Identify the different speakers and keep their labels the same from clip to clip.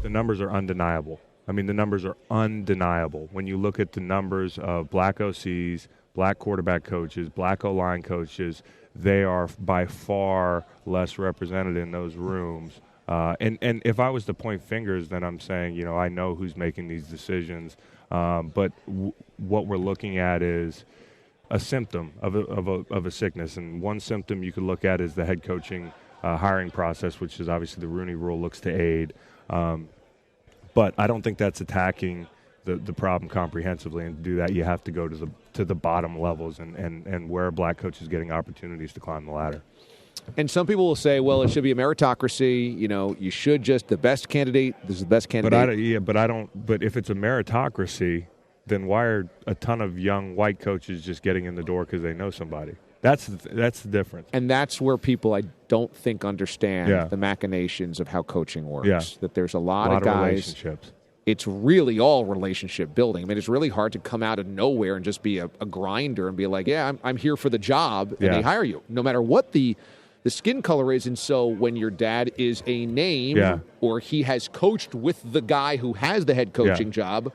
Speaker 1: The numbers are undeniable. I mean, the numbers are undeniable. When you look at the numbers of black OCs, black quarterback coaches, black O-line coaches, they are by far less represented in those rooms. And if I was to point fingers, then I'm saying, I know who's making these decisions. But what we're looking at is a symptom of a sickness. And one symptom you could look at is the head coaching hiring process, which is obviously the Rooney Rule looks to aid. But I don't think that's attacking the problem comprehensively. And to do that, you have to go to the bottom levels and where a black coach is getting opportunities to climb the ladder.
Speaker 2: And some people will say, well, it should be a meritocracy. You should just the best candidate. This is the best candidate.
Speaker 1: But if it's a meritocracy, then why are a ton of young white coaches just getting in the door because they know somebody? That's the difference.
Speaker 2: And that's where people, I don't think, understand the machinations of how coaching works. Yeah. That there's a lot of guys.
Speaker 1: Relationships.
Speaker 2: It's really all relationship building. I mean, it's really hard to come out of nowhere and just be a grinder and be like, I'm here for the job, and they hire you, no matter what the skin color is. And so when your dad is a name or he has coached with the guy who has the head coaching job,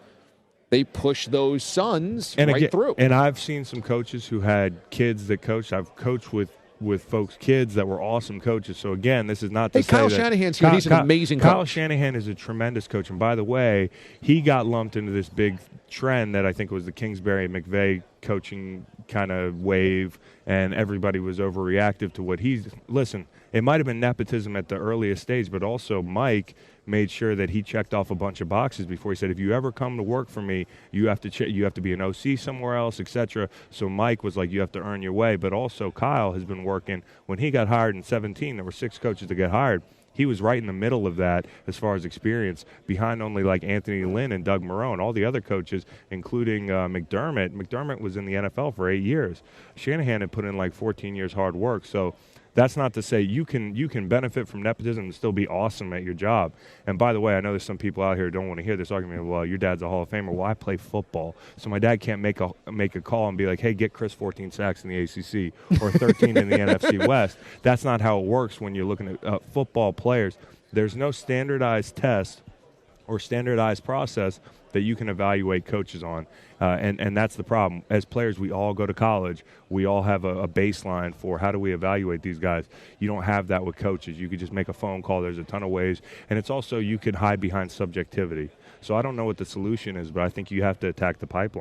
Speaker 2: they push those sons through.
Speaker 1: And I've seen some coaches who had kids that coached. I've coached with folks' kids that were awesome coaches. So, again, this is not to say
Speaker 2: Kyle Shanahan's here. He's an amazing coach.
Speaker 1: Kyle Shanahan is a tremendous coach. And, by the way, he got lumped into this big trend that I think was the Kingsbury-McVay coaching kind of wave, and everybody was overreactive to what he's – listen, it might have been nepotism at the earliest stage, but also Mike made sure that he checked off a bunch of boxes before he said, if you ever come to work for me, you have to be an OC somewhere else, etc. So Mike was like, you have to earn your way. But also Kyle has been working. When he got hired in 2017, there were 6 coaches to get hired. He was right in the middle of that as far as experience, behind only like Anthony Lynn and Doug Marrone. All the other coaches, including McDermott. McDermott was in the NFL for 8 years. Shanahan had put in like 14 years hard work. So that's not to say you can benefit from nepotism and still be awesome at your job. And by the way, I know there's some people out here who don't want to hear this argument. Well, your dad's a Hall of Famer. Well, I play football, so my dad can't make a call and be like, hey, get Chris 14 sacks in the ACC or 13 in the NFC West. That's not how it works when you're looking at football players. There's no standardized test or standardized process that you can evaluate coaches on. And that's the problem. As players, we all go to college. We all have a baseline for how do we evaluate these guys. You don't have that with coaches. You could just make a phone call. There's a ton of ways. And it's also you could hide behind subjectivity. So I don't know what the solution is, but I think you have to attack the pipeline.